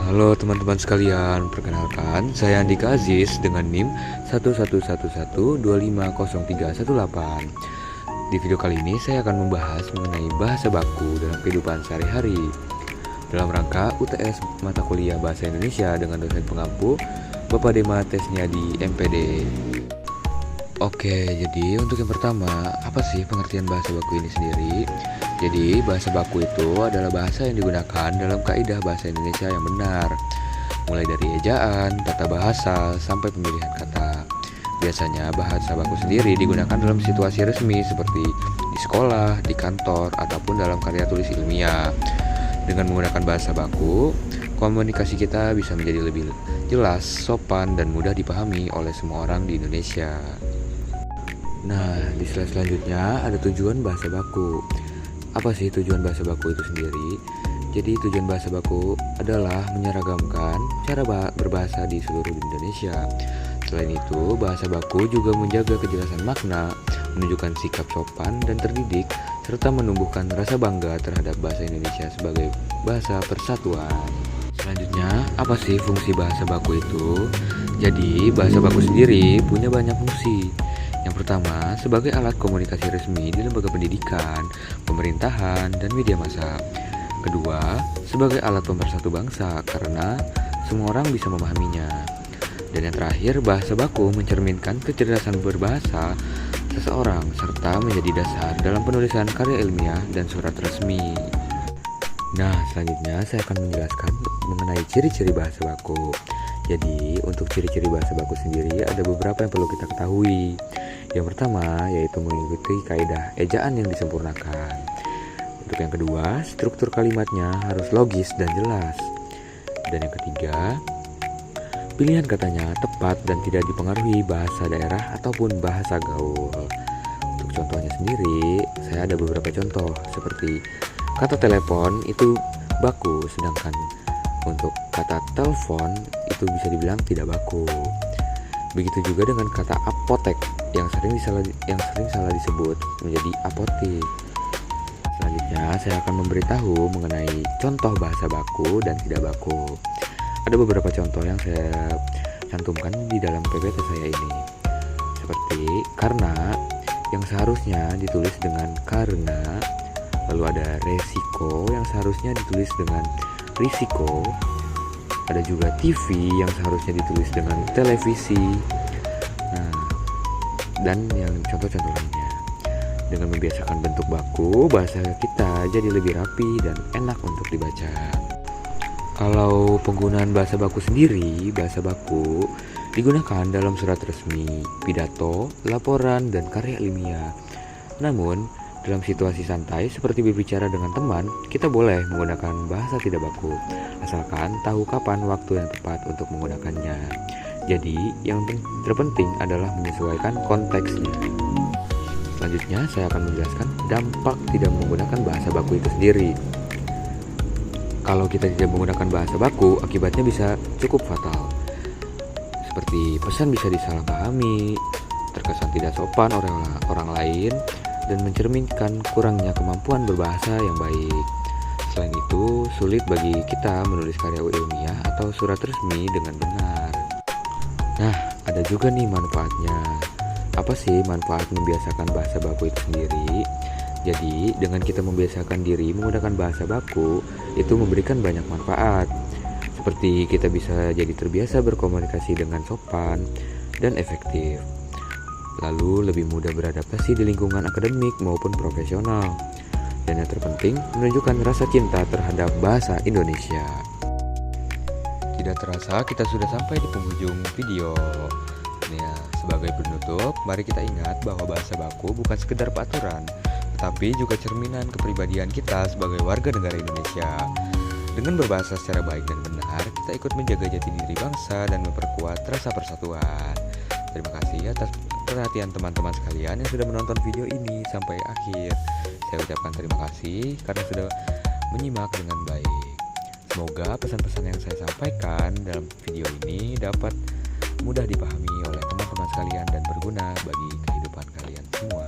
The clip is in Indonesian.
Halo teman-teman sekalian, perkenalkan saya Andika Aziz dengan NIM 1111250318. Di video kali ini saya akan membahas mengenai bahasa baku dalam kehidupan sehari-hari dalam rangka UTS mata kuliah Bahasa Indonesia dengan dosen pengampu Bapak Dema Tesniadi MPD. Oke, jadi untuk yang pertama, apa sih pengertian bahasa baku ini sendiri? Jadi, bahasa baku itu adalah bahasa yang digunakan dalam kaidah bahasa Indonesia yang benar, mulai dari ejaan, tata bahasa, sampai pemilihan kata. Biasanya bahasa baku sendiri digunakan dalam situasi resmi seperti di sekolah, di kantor, ataupun dalam karya tulis ilmiah. Dengan menggunakan bahasa baku, komunikasi kita bisa menjadi lebih jelas, sopan, dan mudah dipahami oleh semua orang di Indonesia. Nah, di slide selanjutnya ada tujuan bahasa baku. Apa sih tujuan bahasa baku itu sendiri? Jadi tujuan bahasa baku adalah menyeragamkan cara berbahasa di seluruh Indonesia. Selain itu, bahasa baku juga menjaga kejelasan makna, menunjukkan sikap sopan dan terdidik, serta menumbuhkan rasa bangga terhadap bahasa Indonesia sebagai bahasa persatuan. Selanjutnya, apa sih fungsi bahasa baku itu? Jadi, bahasa baku sendiri punya banyak fungsi. Yang pertama, sebagai alat komunikasi resmi di lembaga pendidikan, pemerintahan, dan media massa. Kedua, sebagai alat pemersatu bangsa karena semua orang bisa memahaminya. Dan yang terakhir, bahasa baku mencerminkan kecerdasan berbahasa seseorang serta menjadi dasar dalam penulisan karya ilmiah dan surat resmi. Nah, selanjutnya saya akan menjelaskan mengenai ciri-ciri bahasa baku. Jadi, untuk ciri-ciri bahasa baku sendiri ada beberapa yang perlu kita ketahui. Yang pertama, yaitu mengikuti kaidah ejaan yang disempurnakan. Untuk yang kedua, struktur kalimatnya harus logis dan jelas. Dan yang ketiga, pilihan katanya tepat dan tidak dipengaruhi bahasa daerah ataupun bahasa gaul. Untuk contohnya sendiri, saya ada beberapa contoh seperti kata telepon itu baku, sedangkan untuk kata telepon itu bisa dibilang tidak baku. Begitu juga dengan kata apotek yang sering salah disebut menjadi apotik. Selanjutnya saya akan memberitahu mengenai contoh bahasa baku dan tidak baku. Ada beberapa contoh yang saya cantumkan di dalam PPT saya ini. Seperti karena yang seharusnya ditulis dengan karena, lalu ada resiko yang seharusnya ditulis dengan risiko. Ada juga TV yang seharusnya ditulis dengan televisi. Nah, dan yang contoh-contoh lainnya. Dengan membiasakan bentuk baku, bahasa kita jadi lebih rapi dan enak untuk dibaca. Kalau penggunaan bahasa baku sendiri, bahasa baku digunakan dalam surat resmi, pidato, laporan, dan karya ilmiah. Namun, dalam situasi santai seperti berbicara dengan teman, kita boleh menggunakan bahasa tidak baku, asalkan tahu kapan waktu yang tepat untuk menggunakannya. Jadi, yang terpenting adalah menyesuaikan konteksnya. Selanjutnya, saya akan menjelaskan dampak tidak menggunakan bahasa baku itu sendiri. Kalau kita tidak menggunakan bahasa baku, akibatnya bisa cukup fatal. Seperti pesan bisa disalahpahami, terkesan tidak sopan orang lain, dan mencerminkan kurangnya kemampuan berbahasa yang baik. Selain itu, sulit bagi kita menulis karya ilmiah atau surat resmi dengan benar. Nah, ada juga nih manfaatnya. Apa sih manfaat membiasakan bahasa baku itu sendiri? Jadi, dengan kita membiasakan diri menggunakan bahasa baku, itu memberikan banyak manfaat. Seperti kita bisa jadi terbiasa berkomunikasi dengan sopan dan efektif. Lalu lebih mudah beradaptasi di lingkungan akademik maupun profesional. Dan yang terpenting, menunjukkan rasa cinta terhadap bahasa Indonesia. Tidak terasa kita sudah sampai di penghujung video. Nah, sebagai penutup, mari kita ingat bahwa bahasa baku bukan sekedar peraturan, tetapi juga cerminan kepribadian kita sebagai warga negara Indonesia. Dengan berbahasa secara baik dan benar, kita ikut menjaga jati diri bangsa dan memperkuat rasa persatuan. Terima kasih atas perhatian teman-teman sekalian yang sudah menonton video ini sampai akhir. Saya ucapkan terima kasih karena sudah menyimak dengan baik. Semoga pesan-pesan yang saya sampaikan dalam video ini dapat mudah dipahami oleh teman-teman sekalian dan berguna bagi kehidupan kalian semua.